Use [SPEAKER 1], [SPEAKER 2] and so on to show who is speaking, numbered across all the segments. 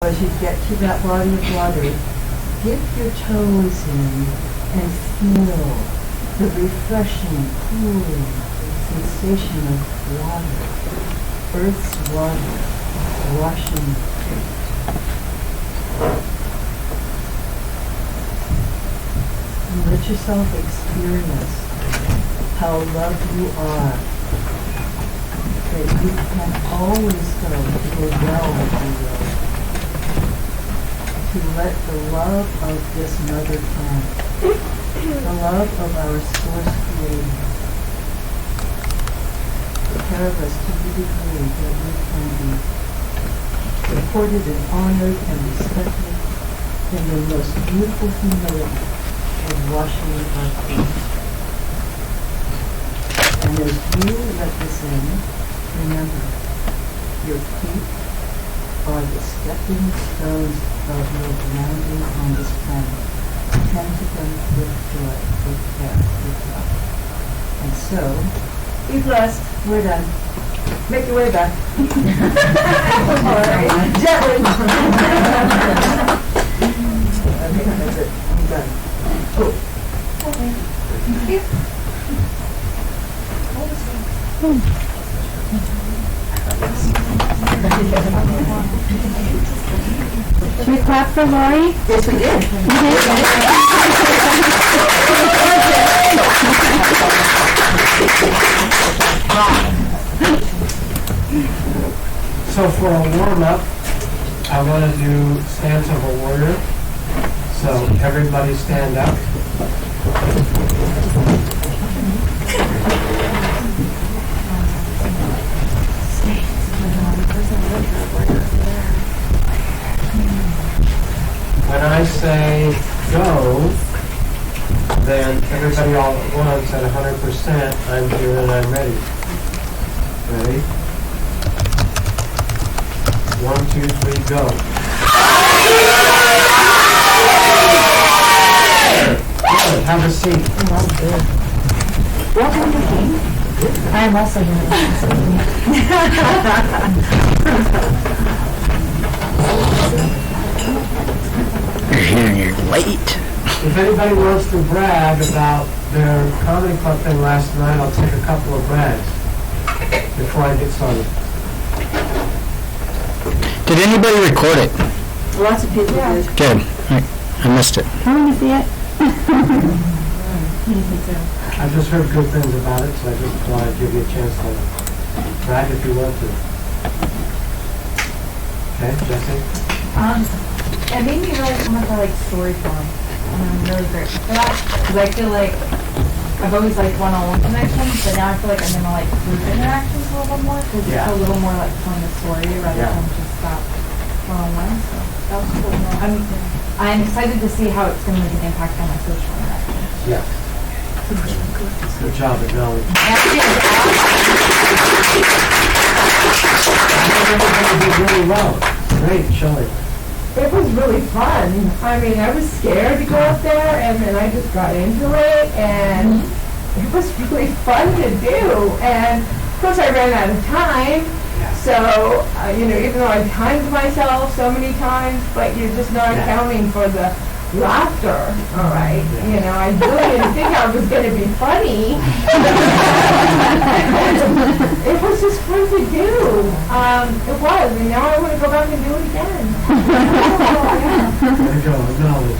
[SPEAKER 1] As you get to that body of water, dip your toes in and feel the refreshing, cooling sensation of water, Earth's water, washing your feet. And let yourself experience how loved you are, that you can always go to a well, if you will, to let the love of this mother planet, the love of our source creator, take care of us to the degree that we can be supported and honored and respected in the most beautiful humility of washing our feet. And as you let this in, remember, your feet are the stepping stones of your grounding on this planet. Tend to them with joy, with care, with love. And so, be blessed. We're done. Make your way back. All right. Gently. Okay, that's it. I'm done. Oh. Thank you.
[SPEAKER 2] Should we clap for Lori?
[SPEAKER 1] Yes, we did.
[SPEAKER 3] So for a warm-up, I want to do stance of a warrior. So everybody stand up. When I say go, then everybody all at once at 100%, I'm here and I'm ready. Ready? 1, 2, 3, go. Good. Have a seat.
[SPEAKER 2] Welcome to King. I am also here.
[SPEAKER 4] You're here and you're late.
[SPEAKER 3] If anybody wants to brag about their comedy club thing last night, I'll take a couple of brags before I get started.
[SPEAKER 4] Did anybody record it?
[SPEAKER 1] Lots of people did.
[SPEAKER 4] Good. I missed it.
[SPEAKER 2] I want to see it.
[SPEAKER 3] I just heard good things about it, so I just thought I'd give you a chance to brag if you want to. Okay, Jesse?
[SPEAKER 5] It made me realize how much I like story form, and I'm really grateful for that, because I feel like I've always liked one-on-one connections, but now I feel like I'm gonna like group interactions a little more, because it's a little more like telling a story rather than just that one-on-one. So that was cool. I'm excited to see how it's gonna make an impact on my social interactions.
[SPEAKER 3] Yeah. Good job, Adele. Everybody did really well. Great showing.
[SPEAKER 6] It was really fun. I mean, I was scared to go up there, and then I just got into it, and it was really fun to do. And of course, I ran out of time, so even though I timed myself so many times, but you're just not accounting for the laughter. All right, I really didn't think I was going to be funny. It was just fun to do. It was, and now I want to go back and do it again.
[SPEAKER 3] There you go, acknowledge.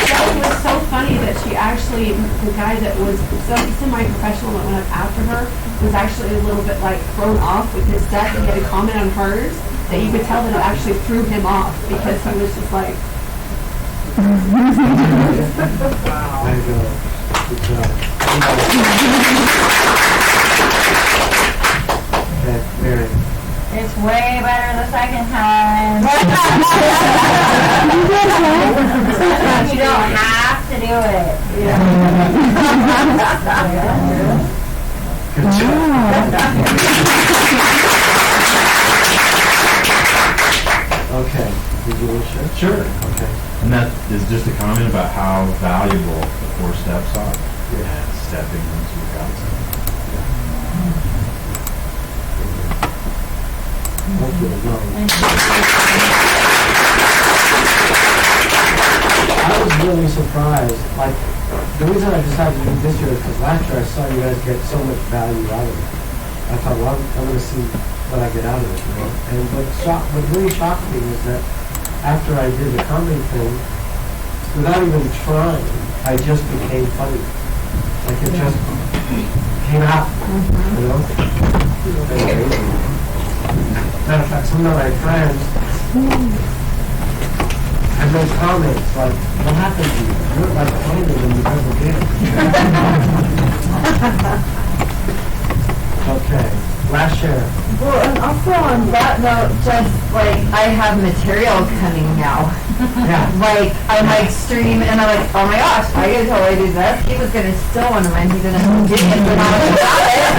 [SPEAKER 7] It was so funny that she actually, the guy that was semi-professional that went up after her, was actually a little bit like thrown off with his set and he had a comment on hers that you could tell that it actually threw him off because he was just like...
[SPEAKER 3] There you go. Good job. Okay, Mary.
[SPEAKER 5] It's way better the second time. You don't have to do it.
[SPEAKER 3] Good job. Okay. Did you want to share? Sure. Okay.
[SPEAKER 8] And that is just a comment about how valuable the 4 steps are. And stepping into your God.
[SPEAKER 3] Thank you. No. I was really surprised. Like, the reason I decided to do this year is because last year I saw you guys get so much value out of it. I thought, well, I'm going to see what I get out of it, you know. And what really shocked me is that after I did the comedy thing, without even trying, I just became funny. Like it just came out, you know. Matter of fact, some of my friends have made comments like, "What happened to you? You're like funnier than you ever did." Okay, last share.
[SPEAKER 9] Well, and also on that note, just like I have material coming now.
[SPEAKER 3] Yeah.
[SPEAKER 9] Like I might stream and I'm like, oh my gosh, I gotta tell Lady this. He was gonna steal one of mine. He didn't do it, but now I got it.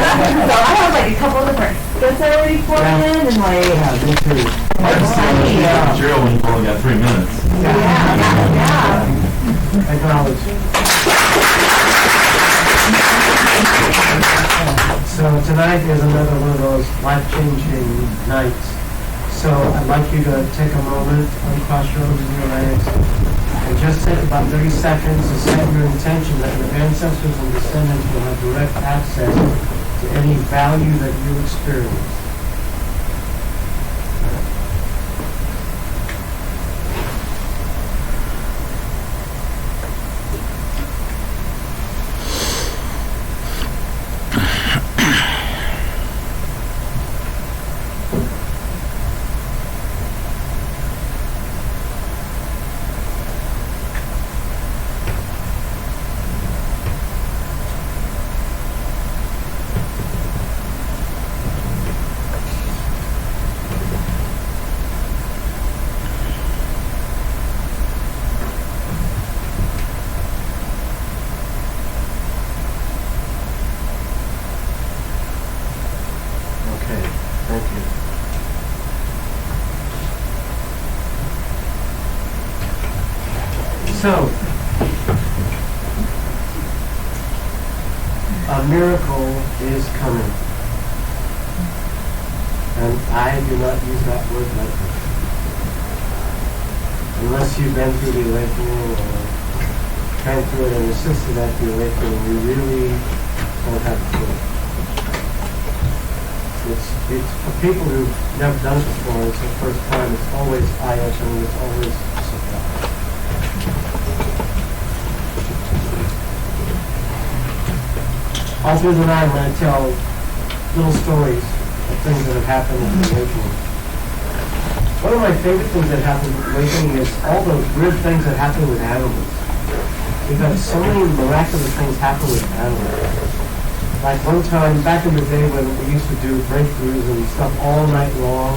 [SPEAKER 9] So I have like a couple different skits already forming and like.
[SPEAKER 3] Yeah, me too.
[SPEAKER 8] Material when you've only got 3 minutes.
[SPEAKER 9] Yeah.
[SPEAKER 3] Acknowledge. So tonight is another one of those life-changing nights. So I'd like you to take a moment, uncross your arms and your legs, and just take about 30 seconds to set your intention that your ancestors and descendants will have direct access to any value that you experience. Okay, thank you. So, a miracle is coming. And I do not use that word lightly. Unless you've been through the awakening or been through it and assisted at the awakening, you really don't have a clue. It's for people who've never done it before, it's the first time, it's always eye-opening, it's always a surprise. All through the night, I'm going to tell little stories of things that have happened in the awakening. One of my favorite things that happened in the awakening is all the weird things that happen with animals. We've had so many miraculous things happen with animals. Like one time, back in the day when we used to do breakthroughs and stuff all night long,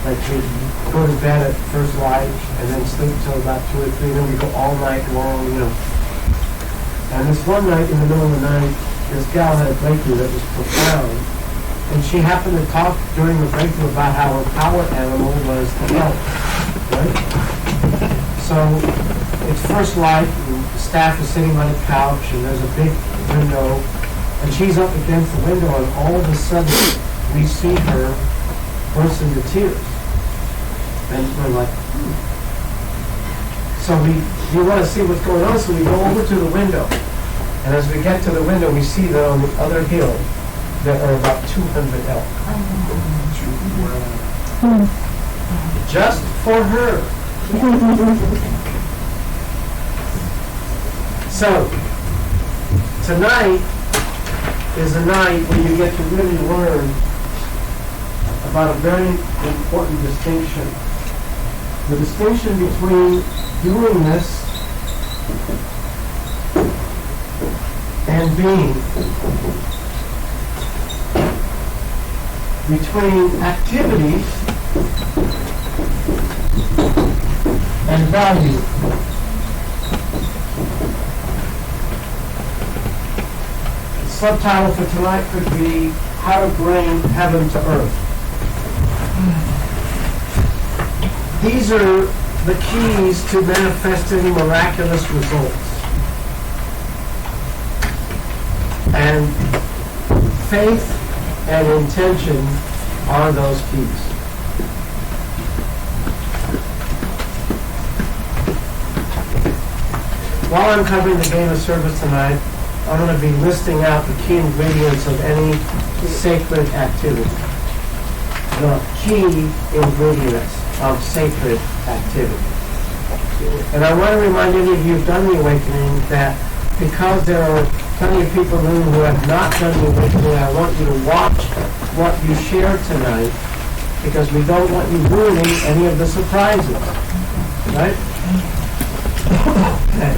[SPEAKER 3] like we'd go to bed at first light and then sleep till about 2 or 3, then we'd go all night long, you know. And this one night in the middle of the night, this gal had a breakthrough that was profound. And she happened to talk during the breakthrough about how her power animal was the elk, right? So it's first light, and the staff is sitting on a couch, and there's a big window, and she's up against the window, and all of a sudden, we see her burst into tears. And we're like, So we want to see what's going on, so we go over to the window. And as we get to the window, we see that on the other hill, there are about 200 elk. Just for her. So, tonight is a night when you get to really learn about a very important distinction. The distinction between doing this and being. Between activity and value. The subtitle for tonight could be How to Bring Heaven to Earth. These are the keys to manifesting miraculous results. And faith and intention are those keys. while I'm covering the game of service tonight, I'm going to be listing out the key ingredients of any sacred activity. The key ingredients of sacred activity. And I want to remind any of you who've done the awakening that because there are plenty of people in the room who have not done the awakening, I want you to watch what you share tonight because we don't want you ruining any of the surprises. Right? Okay.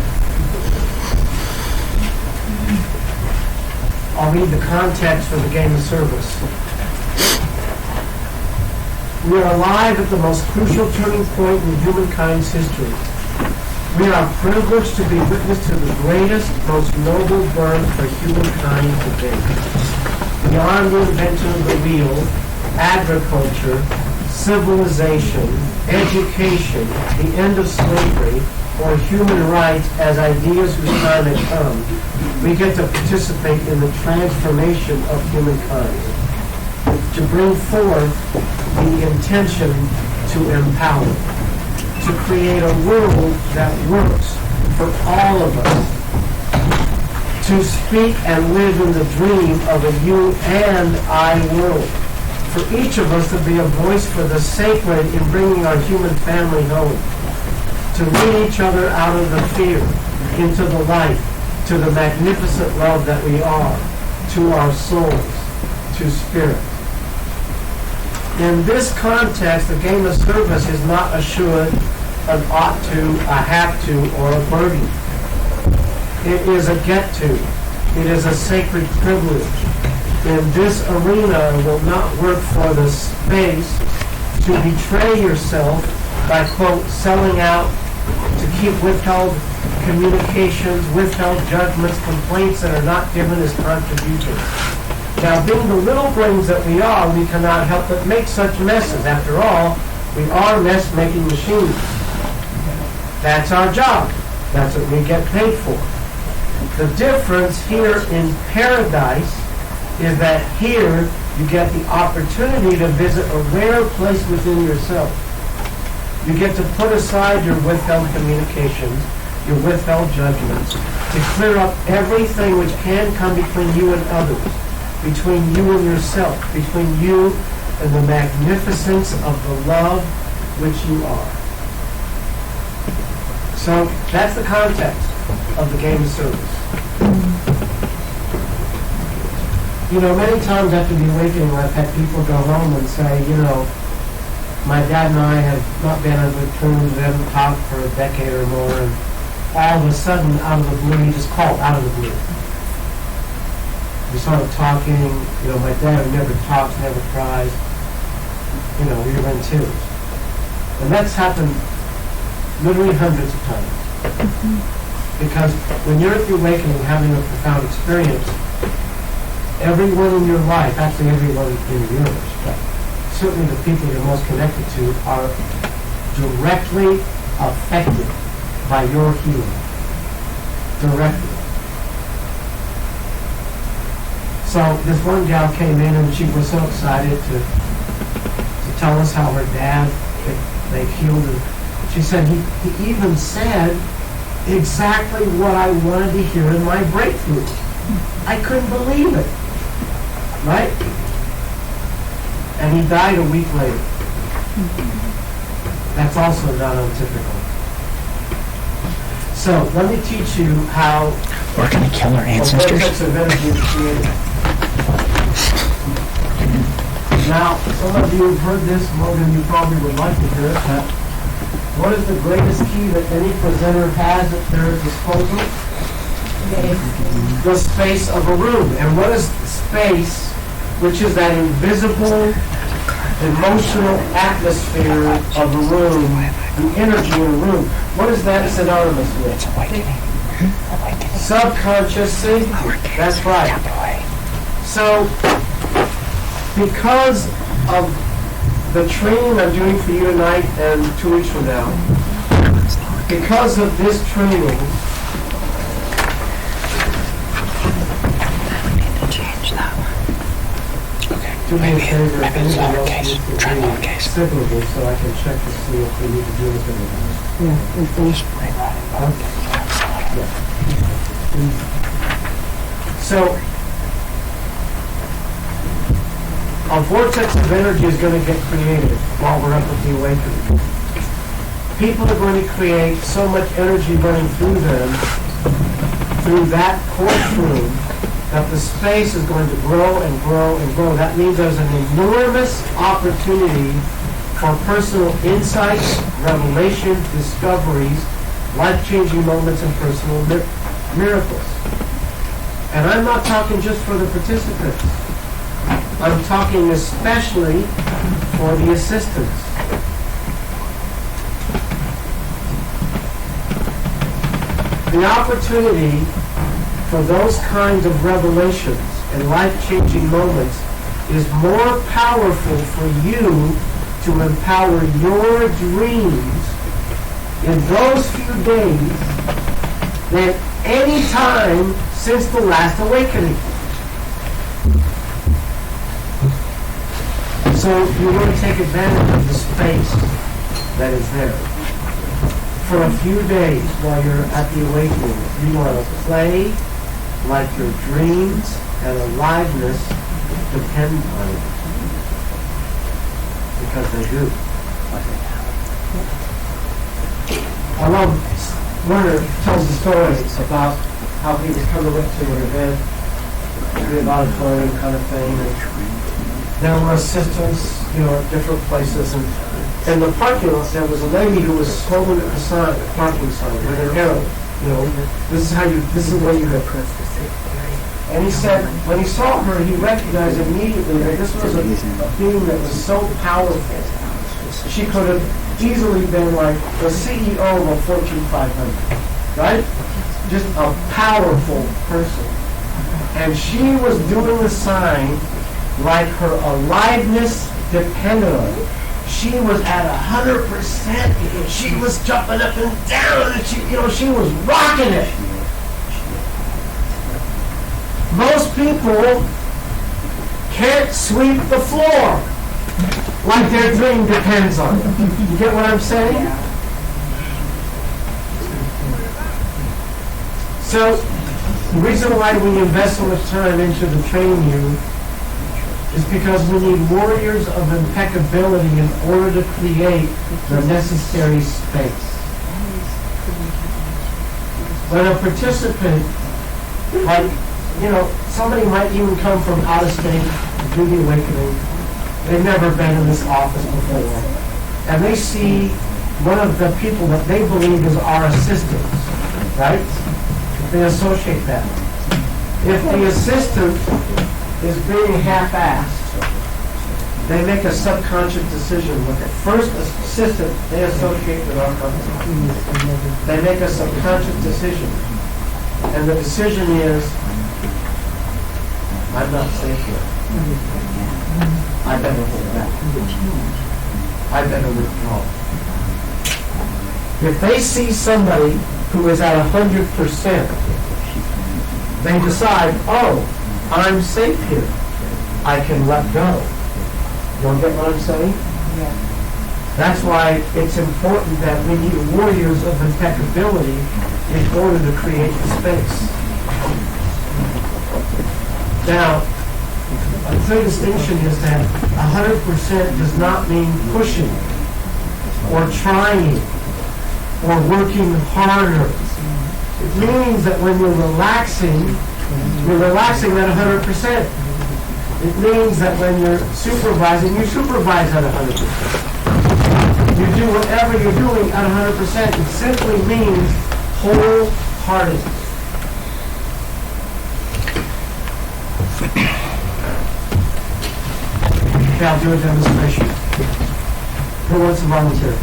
[SPEAKER 3] I'll read the context for the game of service. We are alive at the most crucial turning point in humankind's history. We are privileged to be witness to the greatest, most noble birth for humankind today. Beyond the invention of the wheel, agriculture, civilization, education, the end of slavery, or human rights as ideas whose time had come, we get to participate in the transformation of humankind, to bring forth the intention to empower, to create a world that works for all of us, to speak and live in the dream of a you and I world, for each of us to be a voice for the sacred in bringing our human family home, to lead each other out of the fear into the light, to the magnificent love that we are, to our souls, to spirit. In this context, the game of service is not a should, an ought to, a have to, or a burden. It is a get to. It is a sacred privilege. In this arena, it will not work for the space to betray yourself by, quote, selling out, to keep withheld communications, withheld judgments, complaints that are not given as contributions. Now, being the little brains that we are, we cannot help but make such messes. After all, we are mess-making machines. That's our job. That's what we get paid for. The difference here in paradise is that here you get the opportunity to visit a rare place within yourself. You get to put aside your withheld communications, your withheld judgments, to clear up everything which can come between you and others, between you and yourself, between you and the magnificence of the love which you are. So that's the context of the game of service. You know, many times after the awakening, I've had people go home and say, you know, my dad and I have not been on good terms, we haven't talked for a decade or more, and all of a sudden, out of the blue, he just called out of the blue. We started talking, you know, my dad never talks, never cries. You know, we were in tears. And that's happened literally hundreds of times. Because when you're at the awakening having a profound experience, everyone in your life, actually everyone in yours, but certainly the people you're most connected to are directly affected by your healing. Directly. So this one gal came in and she was so excited to tell us how her dad, they healed her. She said, he even said exactly what I wanted to hear in my breakthrough. I couldn't believe it. Right? And he died a week later. That's also not untypical. So let me teach you how
[SPEAKER 4] We're going to kill our
[SPEAKER 3] a
[SPEAKER 4] ancestors.
[SPEAKER 3] vortex of energy is created. Now, some of you have heard this more than you probably would like to hear it, but what is the greatest key that any presenter has at their disposal? The space of a room. And what is space, which is that invisible, emotional atmosphere of a room, the energy in a room? What is that synonymous with? Subconscious, see? That's right. So, because of the training I'm doing for you tonight and 2 weeks from now, because of this training, do me a favor, if anyone else needs to be signable so I can check to see if we need to do anything about it.
[SPEAKER 4] Yeah, and finish.
[SPEAKER 3] So, a vortex of energy is going to get created while we're up at the awakening. People are going to create so much energy running through them, through that courtroom, that the space is going to grow and grow and grow. That means there's an enormous opportunity for personal insights, revelation, discoveries, life-changing moments, and personal miracles. And I'm not talking just for the participants. I'm talking especially for the assistants. The opportunity for those kinds of revelations and life-changing moments is more powerful for you to empower your dreams in those few days than any time since the last awakening. So you want to take advantage of the space that is there. For a few days while you're at the awakening, you want to play like your dreams and aliveness depend on it. Because they do. I love, Werner tells the story about how he was coming up to an event, the auditorium kind of thing, and there were assistants, at different places, and in the parking lot there was a lady who was holding a sign, a parking sign, with an arrow, this is where you go. And he said, when he saw her, he recognized immediately that this was a being that was so powerful. She could have easily been like the CEO of a Fortune 500, right? Just a powerful person. And she was doing the sign like her aliveness depended on it. She was at 100%. She was jumping up and down, and she was rocking it. Most people can't sweep the floor like their dream depends on it. You get what I'm saying? So, the reason why we invest so much time into the training you is because we need warriors of impeccability in order to create the necessary space. When a participant, somebody might even come from out of state to do the awakening. They've never been in this office before. And they see one of the people that they believe is our assistants, right? They associate that. If the assistant is being half-assed, they make a subconscious decision with the first assistant they associate with our company. They make a subconscious decision. And the decision is, I'm not safe here. I better hold back. I better withdraw. If they see somebody who is at 100%, they decide, I'm safe here. I can let go. You get what I'm saying?
[SPEAKER 1] Yeah.
[SPEAKER 3] That's why it's important that we need warriors of impeccability in order to create the space. Now, a clear distinction is that 100% does not mean pushing or trying or working harder. It means that when you're relaxing at 100%. It means that when you're supervising, you supervise at 100%. You do whatever you're doing at 100%. It simply means wholehearted. Okay, I'll do a demonstration. Who wants to volunteer?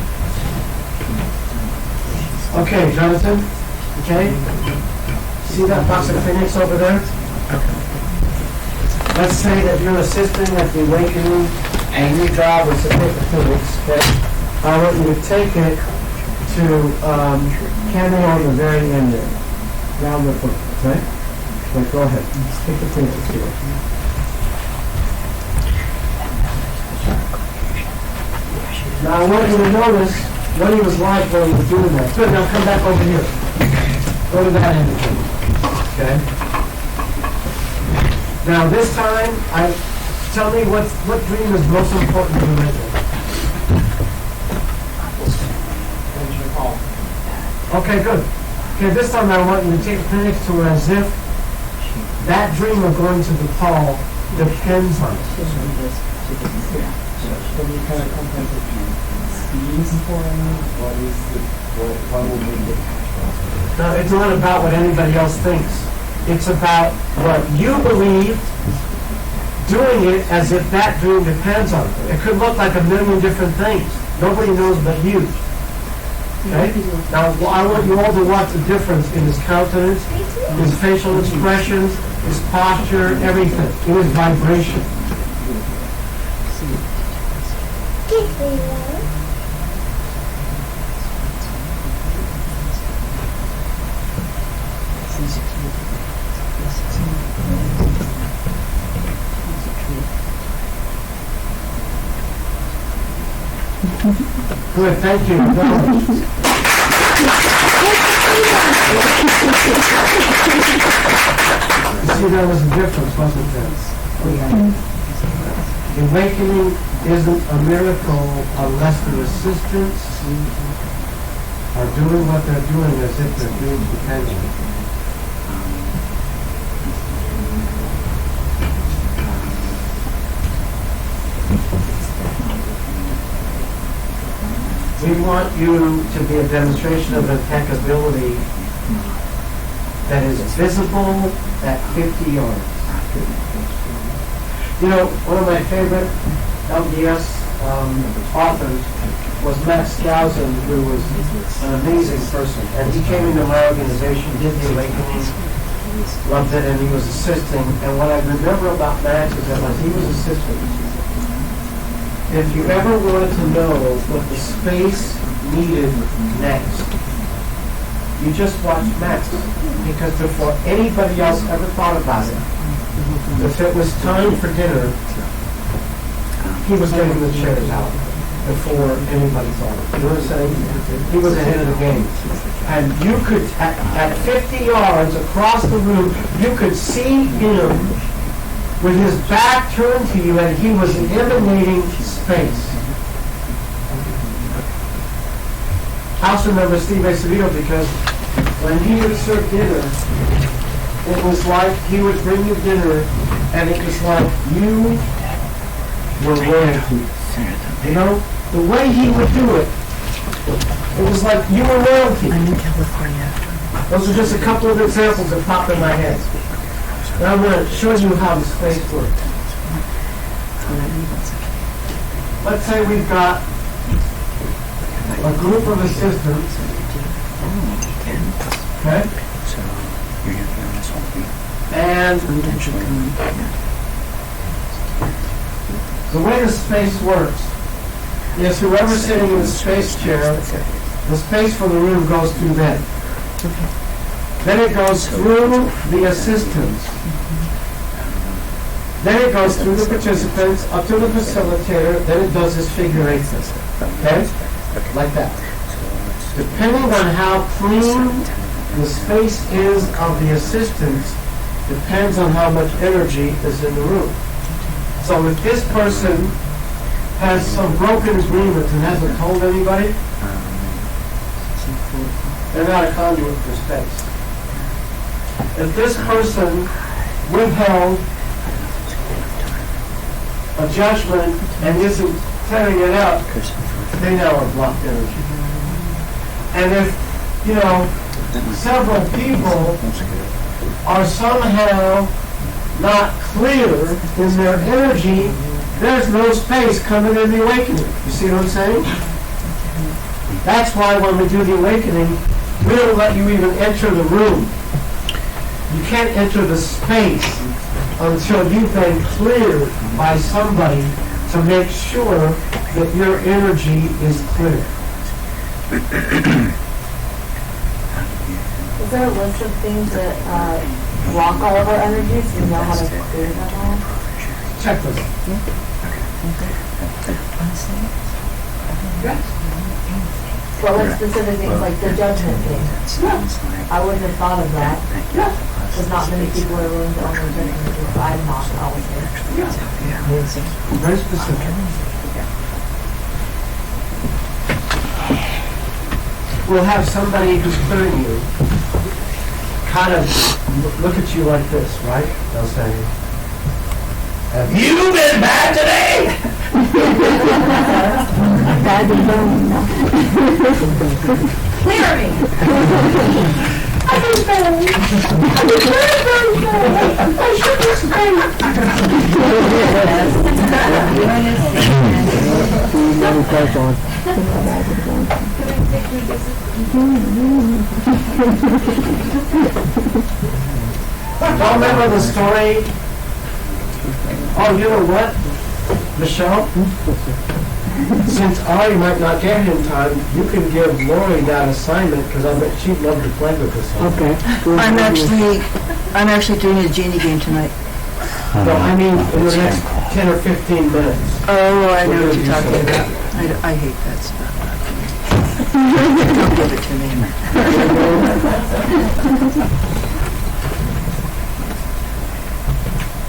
[SPEAKER 3] Okay, Jonathan. Okay. See that box of Kleenex over there? Let's say that you're assisting at the awakening and your job is to take the Kleenex, okay? I want you to take it to Candy on the very end there. Round the foot, okay? Okay, go ahead. Just take the Kleenex here. Now I want you to notice what he was like while he was doing that. Good, now come back over here. Go to that energy. Okay? Now this time, tell me what dream is most important to you right now. Okay, good. Okay, this time I want you to take the next to her as if that dream of going to the Paul depends on it. No, it's not about what anybody else thinks. It's about what you believe, doing it as if that dream depends on it. It could look like a million different things. Nobody knows but you. Okay? Now, I want you all to watch the difference in his countenance, his facial expressions, his posture, everything, in his vibration. Good, thank you. You see, there was a difference, wasn't there? Awakening isn't a miracle unless the assistants are doing what they're doing as if they're doing dependent. We want you to be a demonstration of impeccability that is visible at 50 yards. You know, one of my favorite LDS authors was Max Skousen, who was an amazing person. And he came into my organization, did the awakening, loved it, and he was assisting. And what I remember about Max is that when he was assisting, if you ever wanted to know what the space needed next, you just watched Max. Because before anybody else ever thought about it, if it was time for dinner, he was getting the chairs out before anybody thought it. You know what I'm saying? He was ahead of the game. And you could, at 50 yards across the room, you could see him with his back turned to you, and he was emanating space. I also remember Steve Acevedo because when he would serve dinner, it was like he would bring you dinner, and it was like you were royalty. You know, the way he would do it, it was like you were royalty. I'm in California. Those are just a couple of examples that popped in my head. And I'm going to show you how the space works. Let's say we've got a group of assistants. Okay? And the way the space works is whoever's sitting in the space chair, the space for the room goes through them. Then it goes through the assistants. Then it goes through the participants, up to the facilitator, then it does this figure eight system. Okay? Like that. Depending on how clean the space is of the assistants, depends on how much energy is in the room. So if this person has some broken agreements and hasn't told anybody, they're not a conduit for space. If this person withheld a judgment and isn't clearing it up, they now are blocked energy. And if, several people are somehow not clear in their energy, there's no space coming in the awakening. You see what I'm saying? That's why when we do the awakening, we don't let you even enter the room. You can't enter the space until you've been cleared by somebody to make sure that your energy is clear.
[SPEAKER 9] Is there a list of things that block all of our energy so we know how to clear them all?
[SPEAKER 3] Checklist.
[SPEAKER 9] Well, like specific things like the judgment thing. I wouldn't have thought of that. Because not many people are willing to own their judgment. I'm not, I'll say.
[SPEAKER 3] Very specific. We'll have somebody who's clearing you kind of look at you like this, right? They'll say, "Have you been bad today?"
[SPEAKER 2] Bad and bone, no.
[SPEAKER 9] Clear me!
[SPEAKER 3] Y'all remember the story? Oh, you know what, Michelle? Since Ari might not get here in time, you can give Lori that assignment, because I bet she'd love to play with this one.
[SPEAKER 1] Okay. I'm actually doing a genie game tonight.
[SPEAKER 3] No, I mean, in the next 10 or 15 minutes.
[SPEAKER 1] Oh, I know
[SPEAKER 3] We're
[SPEAKER 1] what
[SPEAKER 3] gonna
[SPEAKER 1] you're
[SPEAKER 3] do
[SPEAKER 1] talking
[SPEAKER 3] something.
[SPEAKER 1] about. I hate that stuff. Don't give it to me.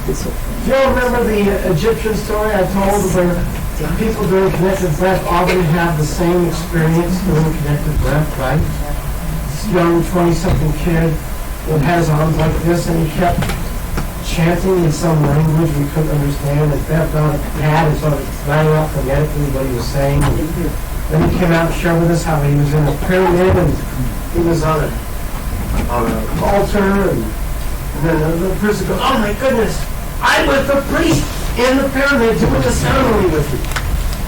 [SPEAKER 3] Do you all remember the Egyptian story I told where people doing connected breath often have the same experience doing connected breath, right? This young 20-something kid that has arms like this, and he kept chanting in some language we couldn't understand, and stepped on a pad and started writing out phonetically what he was saying. And then he came out and shared with us how he was in a pyramid, and he was on an altar, and then the person goes, "Oh my goodness, I was the priest in the pyramid doing the ceremony with you."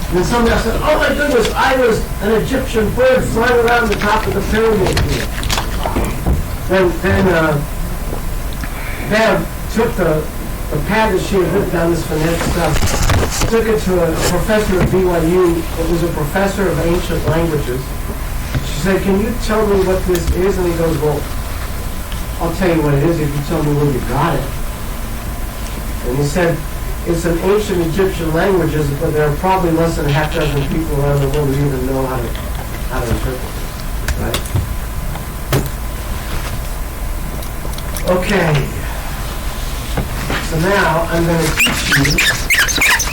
[SPEAKER 3] And then somebody else said, "Oh my goodness, I was an Egyptian bird flying around the top of the pyramid here." Then Bev took the pad that she had written down this phonetic stuff, took it to a professor at BYU that was a professor of ancient languages. She said, "Can you tell me what this is?" And he goes, "Well, I'll tell you what it is if you tell me where you got it." And he said, "It's an ancient Egyptian language, but there are probably less than a half dozen people around the world who even know how to interpret it." Right? Okay. So now I'm going to teach you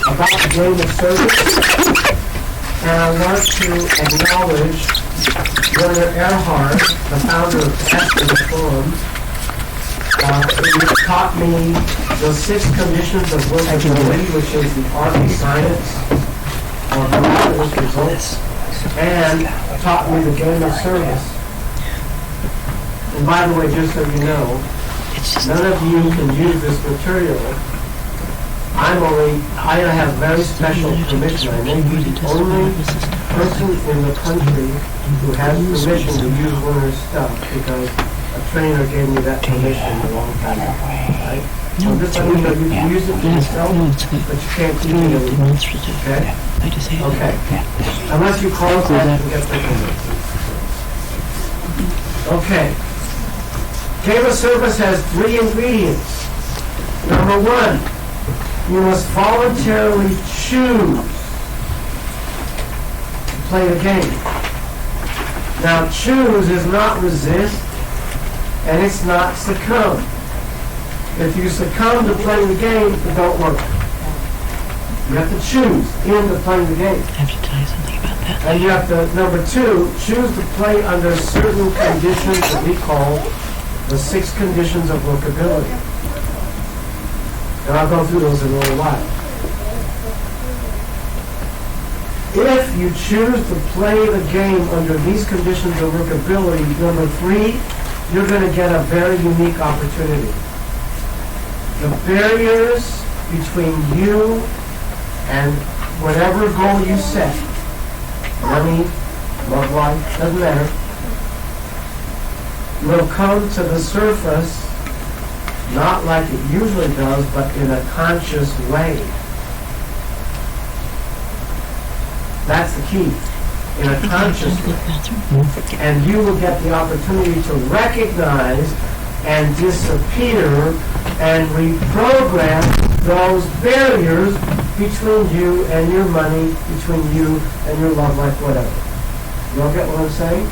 [SPEAKER 3] about the game of service, and I want to acknowledge Werner Erhard, the founder of Aspen Forum, who taught me the 6 conditions of workability, which is the art and science of miraculous results, and taught me the game of service. And by the way, just so you know, none of you can use this material. I have very special permission. I may be the only person in the country who has permission to use Werner's stuff, because a trainer gave me that permission a long time ago, right? So just let me know, you can use it for yourself, but you can't use it anymore, okay? Okay. Unless you close that and get the permission. Okay. Game of service has 3 ingredients. Number 1, you must voluntarily choose to play the game. Now, choose is not resist, and it's not succumb. If you succumb to playing the game, it don't work. You have to choose into playing the game.
[SPEAKER 10] I have to tell you something about that.
[SPEAKER 3] And you have to, number 2, choose to play under certain conditions that we call the 6 conditions of workability. And I'll go through those in a little while. If you choose to play the game under these conditions of workability, number 3, you're going to get a very unique opportunity. The barriers between you and whatever goal you set, money, love life, doesn't matter, will come to the surface not like it usually does, but in a conscious way. That's the key. In a conscious way. And you will get the opportunity to recognize and disappear and reprogram those barriers between you and your money, between you and your love life, whatever. You all get what I'm saying?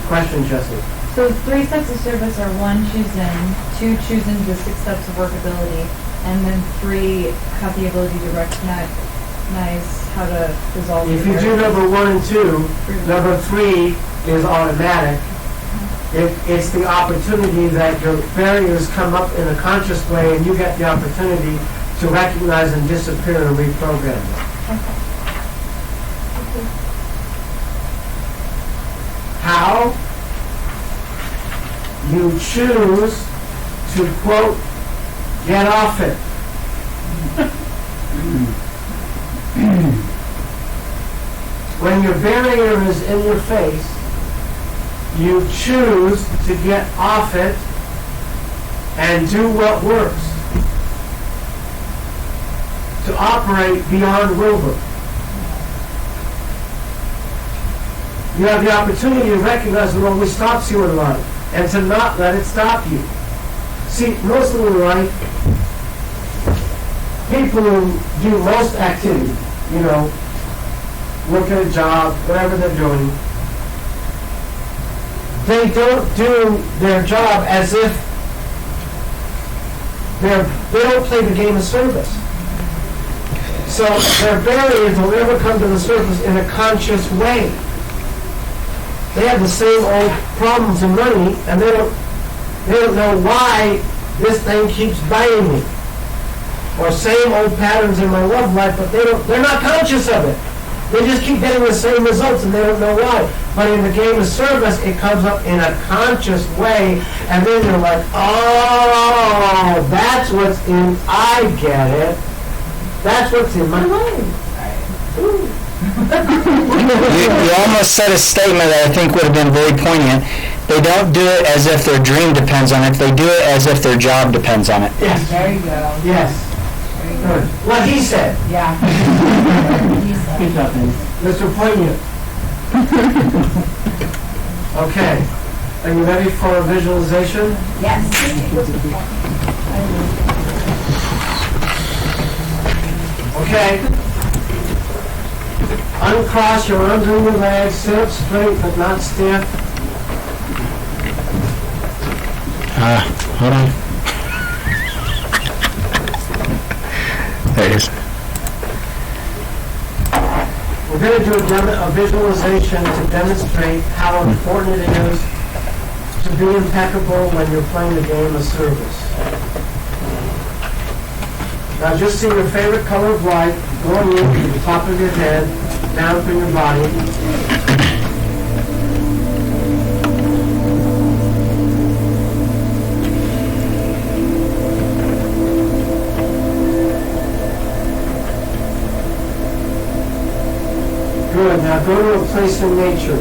[SPEAKER 3] Question, Jesse.
[SPEAKER 5] So 3 steps of service are 1, choose in, 2, choose into the 6 steps of workability, and then 3, have the ability to recognize how to resolve
[SPEAKER 3] If you
[SPEAKER 5] your
[SPEAKER 3] do
[SPEAKER 5] barriers.
[SPEAKER 3] number 1 and 2, number 3 is automatic. It's the opportunity that your barriers come up in a conscious way and you get the opportunity to recognize and disappear and reprogram them. How? You choose to, quote, get off it. When your barrier is in your face, you choose to get off it and do what works. To operate beyond Wilbur. You have the opportunity to recognize what always stops you in life and to not let it stop you. See, mostly in life, people who do most activity, work at a job, whatever they're doing, they don't do their job as if they don't play the game of service. So their barriers will never come to the surface in a conscious way. They have the same old problems and money, and they don't know why this thing keeps biting me. Or same old patterns in my love life, but they're not conscious of it. They just keep getting the same results and they don't know why. But in the game of service, it comes up in a conscious way, and then you're like, oh, that's what's in, I get it. That's what's in my mind.
[SPEAKER 4] You almost said a statement that I think would have been very poignant. They don't do it as if their dream depends on it. They do it as if their job depends on it.
[SPEAKER 3] Yes.
[SPEAKER 6] There you go.
[SPEAKER 3] Yes. Good. What he said.
[SPEAKER 6] Yeah.
[SPEAKER 3] Mr. Poignant. Okay. Are you ready for a visualization?
[SPEAKER 6] Yes.
[SPEAKER 3] Okay. Uncross your arms and your legs. Sit up straight but not stiff.
[SPEAKER 4] Hold on. There it is.
[SPEAKER 3] We're going to do a visualization to demonstrate how important it is to be impeccable when you're playing the game of service. Now just see your favorite color of light going in from the top of your head, down through your body. Good. Now go to a place in nature.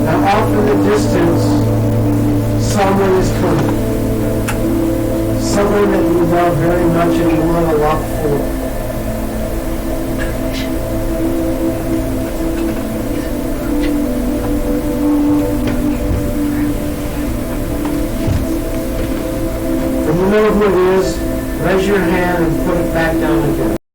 [SPEAKER 3] Now off in the distance, someone is coming. Someone that you love very much and you want to walk